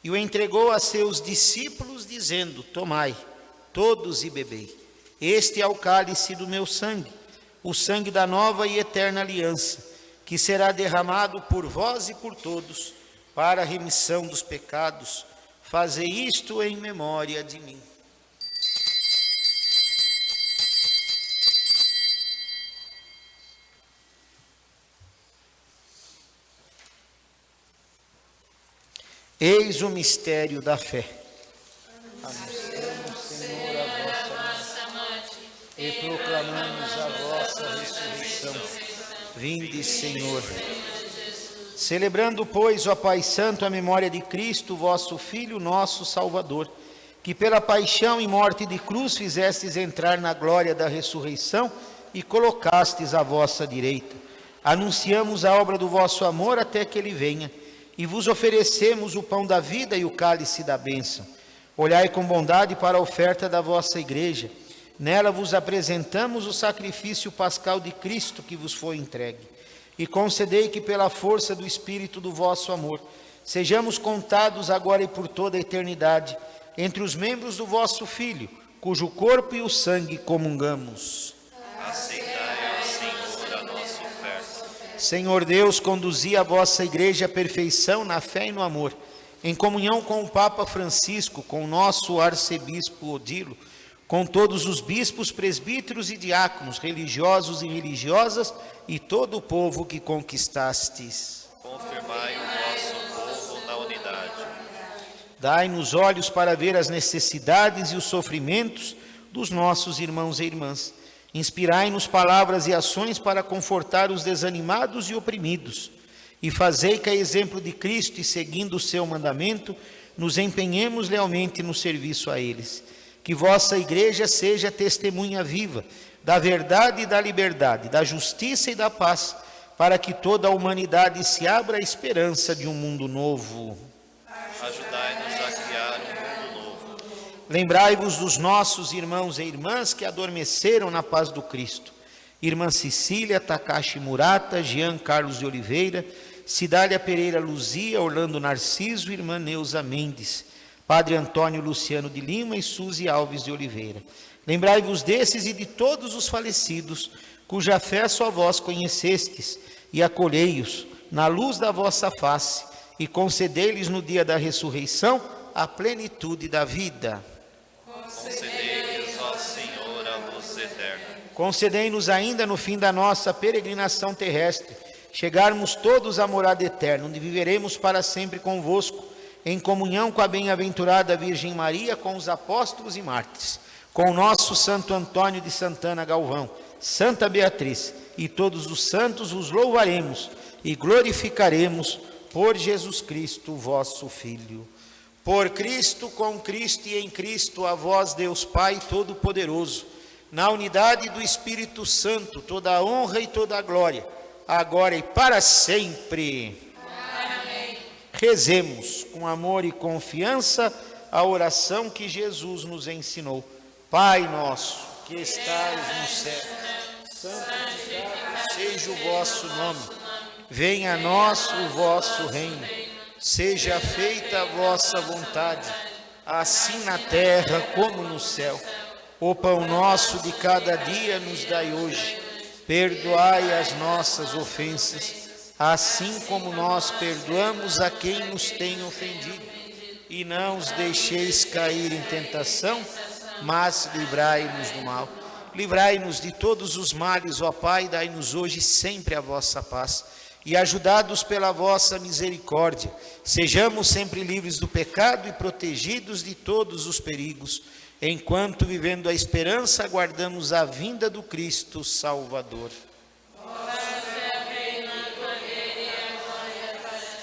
Speaker 7: e o entregou a seus discípulos, dizendo: tomai, todos e bebei. Este é o cálice do meu sangue, o sangue da nova e eterna aliança, que será derramado por vós e por todos, para a remissão dos pecados. Fazei isto em memória de mim. Eis o mistério da fé. Anunciamos, Senhor, a vossa morte e proclamamos a vossa ressurreição. Vinde, Senhor. Celebrando, pois, ó Pai Santo, a memória de Cristo, vosso Filho, nosso Salvador, que pela paixão e morte de cruz fizestes entrar na glória da ressurreição e colocastes à vossa direita. Anunciamos a obra do vosso amor até que ele venha, e vos oferecemos o pão da vida e o cálice da bênção. Olhai com bondade para a oferta da vossa igreja. Nela vos apresentamos o sacrifício pascal de Cristo que vos foi entregue. E concedei que pela força do Espírito do vosso amor, sejamos contados agora e por toda a eternidade, entre os membros do vosso Filho, cujo corpo e o sangue comungamos.
Speaker 6: Aceitai, ó Senhor, a nossa oferta.
Speaker 7: Senhor Deus, conduzi a vossa igreja à perfeição na fé e no amor, em comunhão com o Papa Francisco, com o nosso arcebispo Odilo, com todos os bispos, presbíteros e diáconos, religiosos e religiosas, e todo o povo que conquistastes.
Speaker 6: Confirmai o vosso povo na unidade.
Speaker 7: Dai-nos olhos para ver as necessidades e os sofrimentos dos nossos irmãos e irmãs. Inspirai-nos palavras e ações para confortar os desanimados e oprimidos. E fazei que, a exemplo de Cristo e seguindo o seu mandamento, nos empenhemos lealmente no serviço a eles. Que vossa igreja seja testemunha viva da verdade e da liberdade, da justiça e da paz, para que toda a humanidade se abra à esperança de um mundo novo.
Speaker 6: Ajudai-nos a criar um mundo novo.
Speaker 7: Lembrai-vos dos nossos irmãos e irmãs que adormeceram na paz do Cristo. Irmã Cecília, Takashi Murata, Jean Carlos de Oliveira, Cidália Pereira Luzia, Orlando Narciso, Irmã Neuza Mendes, Padre Antônio Luciano de Lima e Suzy Alves de Oliveira. Lembrai-vos desses e de todos os falecidos, cuja fé só vós conhecestes, e acolhei-os na luz da vossa face, e concedei-lhes no dia da ressurreição a plenitude da vida.
Speaker 6: Concedei-lhes, ó Senhor, a luz eterna.
Speaker 7: Concedei-nos ainda no fim da nossa peregrinação terrestre, chegarmos todos à morada eterna, onde viveremos para sempre convosco, em comunhão com a bem-aventurada Virgem Maria, com os apóstolos e mártires, com o nosso Santo Antônio de Santana Galvão, Santa Beatriz e todos os santos, vos louvaremos e glorificaremos por Jesus Cristo, vosso Filho. Por Cristo, com Cristo e em Cristo, a vós, Deus Pai Todo-Poderoso, na unidade do Espírito Santo, toda a honra e toda a glória, agora e para sempre. Amém. Rezemos com amor e confiança a oração que Jesus nos ensinou. Pai nosso, que estais no céu, santificado seja o vosso nome. Venha a nós o vosso reino. Seja feita a vossa vontade, assim na terra como no céu. O pão nosso de cada dia nos dai hoje. Perdoai as nossas ofensas, assim como nós perdoamos a quem nos tem ofendido. E não os deixeis cair em tentação, mas livrai-nos do mal. Livrai-nos de todos os males, ó Pai, dai-nos hoje sempre a vossa paz. E ajudados pela vossa misericórdia, sejamos sempre livres do pecado e protegidos de todos os perigos, enquanto, vivendo a esperança, aguardamos a vinda do Cristo Salvador.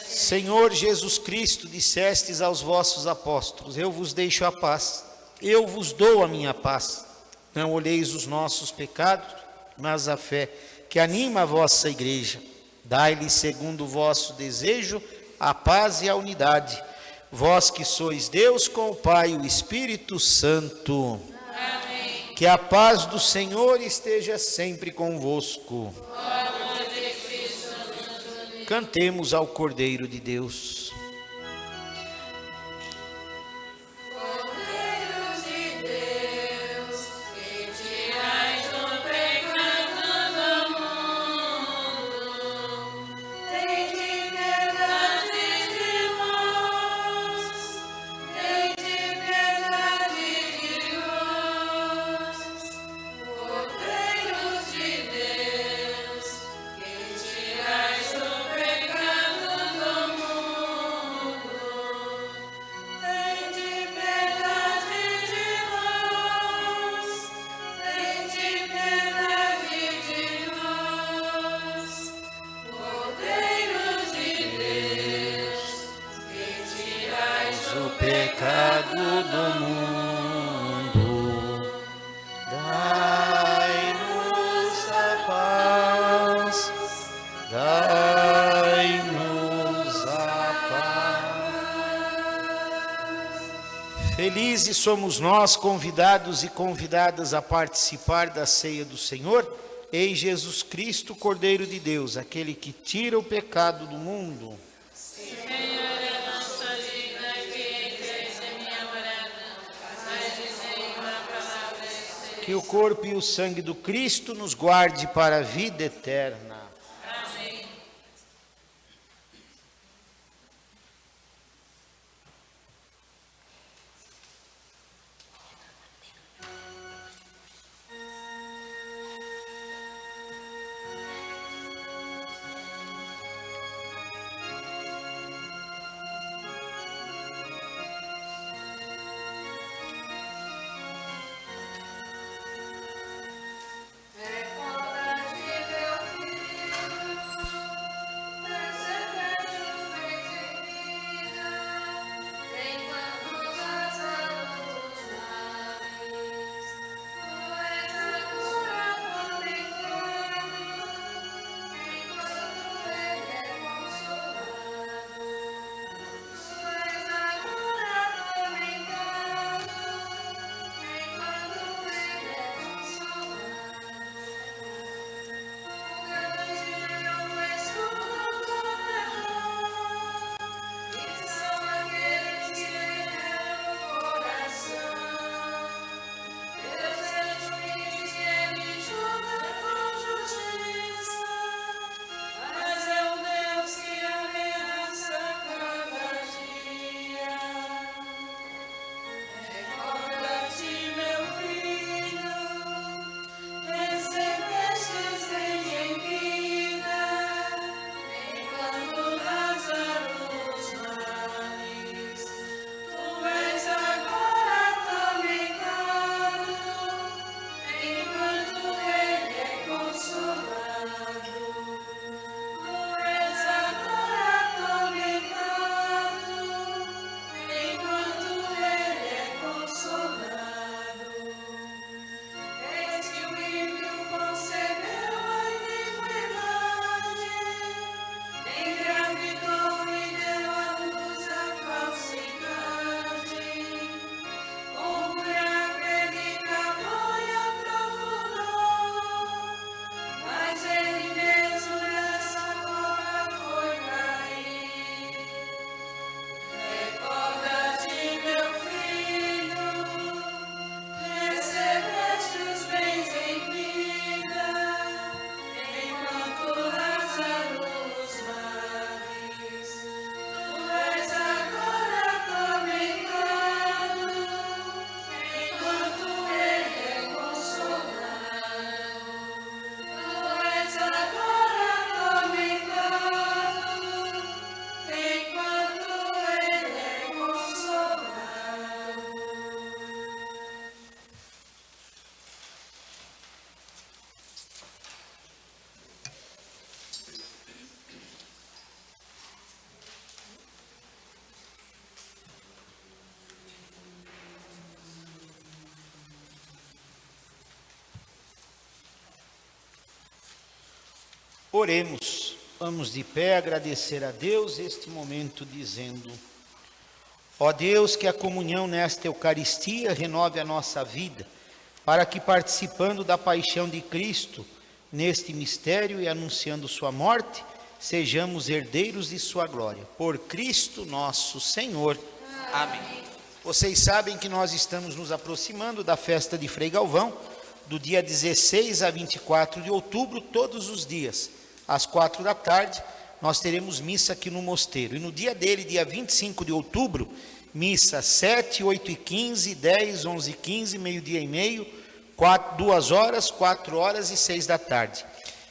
Speaker 7: Senhor Jesus Cristo, dissestes aos vossos apóstolos: eu vos deixo a paz, eu vos dou a minha paz. Não olheis os nossos pecados, mas a fé que anima a vossa igreja. Dai-lhe, segundo o vosso desejo, a paz e a unidade. Vós que sois Deus com o Pai e o Espírito Santo. Amém. Que a paz do Senhor esteja sempre convosco. Cantemos ao Cordeiro de Deus. Felizes somos nós, convidados e convidadas a participar da ceia do Senhor, em Jesus Cristo, Cordeiro de Deus, aquele que tira o pecado do mundo.
Speaker 8: Senhor, eu não sou digna que entreis em minha morada, mas dizei uma palavra e serei.
Speaker 7: Que o corpo e o sangue do Cristo nos guarde para a vida eterna.
Speaker 8: Amém.
Speaker 7: Oremos. Vamos de pé agradecer a Deus este momento dizendo: ó Deus, que a comunhão nesta Eucaristia renove a nossa vida, para que, participando da paixão de Cristo neste mistério e anunciando sua morte, sejamos herdeiros de sua glória. Por Cristo nosso Senhor. Amém. Vocês sabem que nós estamos nos aproximando da festa de Frei Galvão, do dia 16 a 24 de outubro, todos os dias, às 4 da tarde, nós teremos missa aqui no mosteiro. E no dia dele, dia 25 de outubro, missa 7, 8 e 15, 10, 11 e 15, meio-dia e meio, 2 horas, 4 horas e 6 da tarde.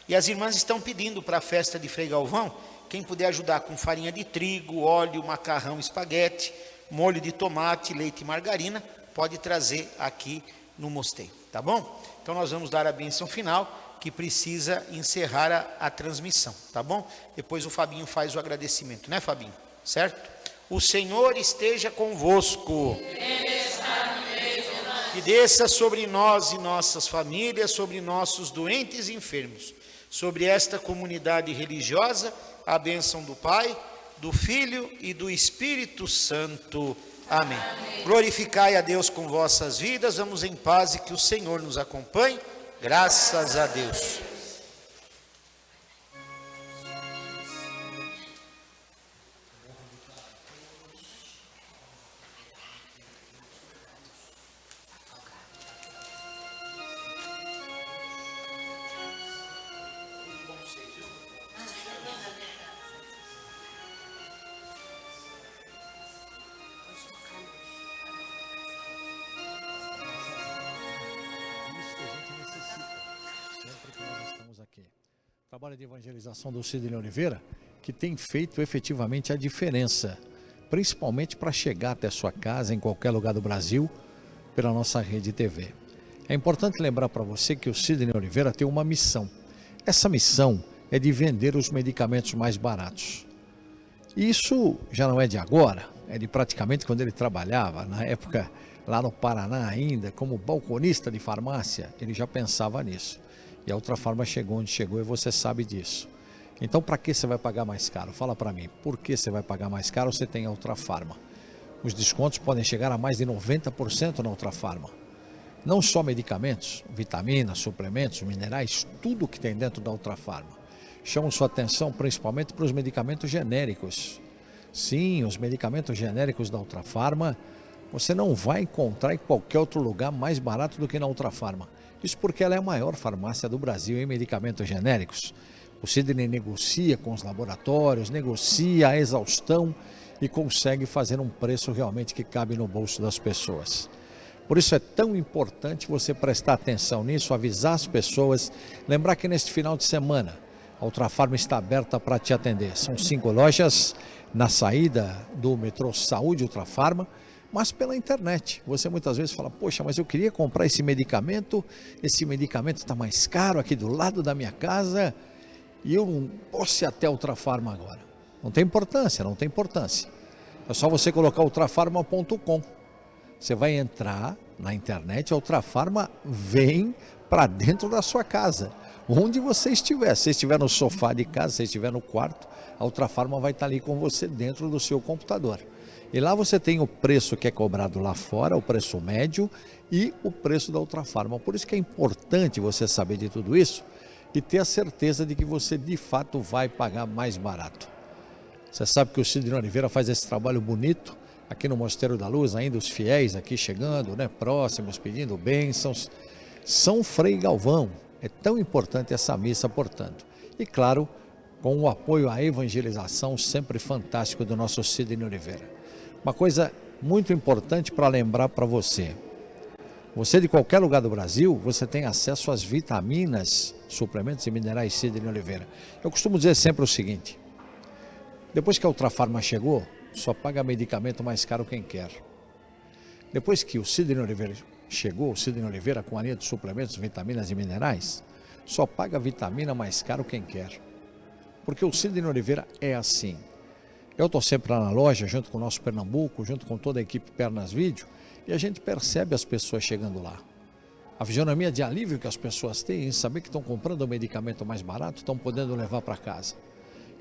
Speaker 7: E as irmãs estão pedindo para a festa de Frei Galvão, quem puder ajudar com farinha de trigo, óleo, macarrão, espaguete, molho de tomate, leite e margarina, pode trazer aqui no mosteiro, tá bom? Então nós vamos dar a bênção final, que precisa encerrar a transmissão, tá bom? Depois o Fabinho faz o agradecimento, né, Fabinho? Certo? O Senhor esteja convosco. Que desça sobre nós e nossas famílias, sobre nossos doentes e enfermos, sobre esta comunidade religiosa, a bênção do Pai, do Filho e do Espírito Santo. Amém. Glorificai a Deus com vossas vidas, vamos em paz e que o Senhor nos acompanhe. Graças a Deus.
Speaker 12: Trabalho de evangelização do Sidney Oliveira, que tem feito efetivamente a diferença, principalmente para chegar até sua casa em qualquer lugar do Brasil, pela nossa rede TV. É importante lembrar para você que o Sidney Oliveira tem uma missão. Essa missão é de vender os medicamentos mais baratos. E isso já não é de agora, é de praticamente quando ele trabalhava, na época lá no Paraná ainda, como balconista de farmácia, ele já pensava nisso. E a Ultrafarma chegou onde chegou e você sabe disso. Então, para que você vai pagar mais caro? Fala para mim, por que você vai pagar mais caro? Você tem a Ultrafarma. Os descontos podem chegar a mais de 90% na Ultrafarma. Não só medicamentos, vitaminas, suplementos, minerais, tudo que tem dentro da Ultrafarma. Chamo sua atenção principalmente para os medicamentos genéricos. Sim, os medicamentos genéricos da Ultrafarma, você não vai encontrar em qualquer outro lugar mais barato do que na Ultrafarma. Isso porque ela é a maior farmácia do Brasil em medicamentos genéricos. O Sidney negocia com os laboratórios, negocia a exaustão e consegue fazer um preço realmente que cabe no bolso das pessoas. Por isso é tão importante você prestar atenção nisso, avisar as pessoas, lembrar que neste final de semana a Ultrafarma está aberta para te atender. São 5 lojas na saída do metrô Saúde Ultrafarma, mas pela internet. Você muitas vezes fala, poxa, mas eu queria comprar esse medicamento está mais caro aqui do lado da minha casa e eu não posso ir até a Ultrafarma agora. Não tem importância, não tem importância. É só você colocar ultrafarma.com. Você vai entrar na internet, a Ultrafarma vem para dentro da sua casa. Onde você estiver, se estiver no sofá de casa, se estiver no quarto, a Ultrafarma vai estar ali com você dentro do seu computador. E lá você tem o preço que é cobrado lá fora, o preço médio e o preço da Ultrafarma. Por isso que é importante você saber de tudo isso e ter a certeza de que você de fato vai pagar mais barato. Você sabe que o Sidney Oliveira faz esse trabalho bonito aqui no Mosteiro da Luz, ainda os fiéis aqui chegando, né, próximos, pedindo bênçãos. São Frei Galvão, é tão importante essa missa, portanto. E claro, com o apoio à evangelização sempre fantástico do nosso Sidney Oliveira. Uma coisa muito importante para lembrar para você. Você de qualquer lugar do Brasil, você tem acesso às vitaminas, suplementos e minerais Sidney Oliveira. Eu costumo dizer sempre o seguinte, depois que a Ultrafarma chegou, só paga medicamento mais caro quem quer. Depois que o Sidney Oliveira chegou, o Sidney Oliveira com a linha de suplementos, vitaminas e minerais, só paga vitamina mais caro quem quer. Porque o Sidney Oliveira é assim. Eu estou sempre lá na loja, junto com o nosso Pernambuco, junto com toda a equipe Pernas Vídeo, e a gente percebe as pessoas chegando lá. A fisionomia de alívio que as pessoas têm em saber que estão comprando o medicamento mais barato, estão podendo levar para casa.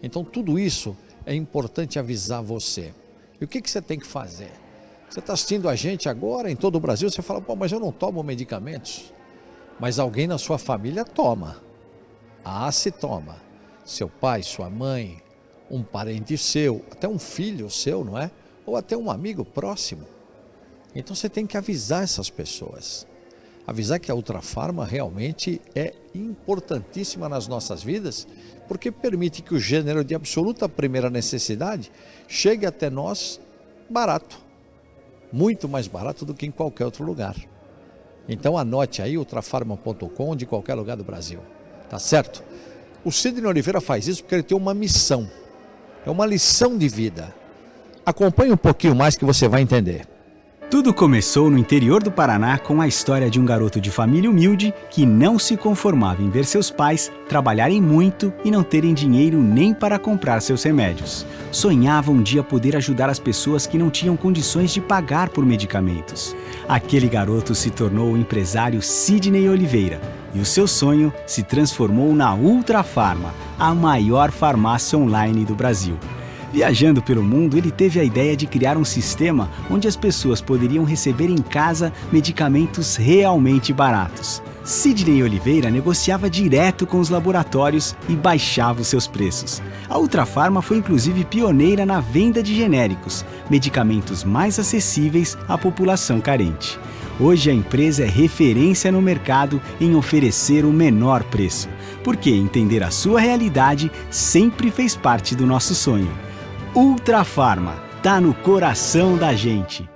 Speaker 12: Então tudo isso é importante avisar você. E o que você tem que fazer? Você está assistindo a gente agora em todo o Brasil, você fala, pô, mas eu não tomo medicamentos. Mas alguém na sua família toma. Se toma. Seu pai, sua mãe, um parente seu, até um filho seu, não é? Ou até um amigo próximo. Então você tem que avisar essas pessoas. Avisar que a Ultrafarma realmente é importantíssima nas nossas vidas, porque permite que o gênero de absoluta primeira necessidade chegue até nós barato. Muito mais barato do que em qualquer outro lugar. Então anote aí ultrafarma.com de qualquer lugar do Brasil. Tá certo? O Sidney Oliveira faz isso porque ele tem uma missão. É uma lição de vida. Acompanhe um pouquinho mais que você vai entender.
Speaker 4: Tudo começou no interior do Paraná com a história de um garoto de família humilde que não se conformava em ver seus pais trabalharem muito e não terem dinheiro nem para comprar seus remédios. Sonhava um dia poder ajudar as pessoas que não tinham condições de pagar por medicamentos. Aquele garoto se tornou o empresário Sidney Oliveira e o seu sonho se transformou na Ultrafarma, a maior farmácia online do Brasil. Viajando pelo mundo, ele teve a ideia de criar um sistema onde as pessoas poderiam receber em casa medicamentos realmente baratos. Sidney Oliveira negociava direto com os laboratórios e baixava os seus preços. A Ultrafarma foi inclusive pioneira na venda de genéricos, medicamentos mais acessíveis à população carente. Hoje a empresa é referência no mercado em oferecer o menor preço, porque entender a sua realidade sempre fez parte do nosso sonho. Ultrafarma, tá no coração da gente.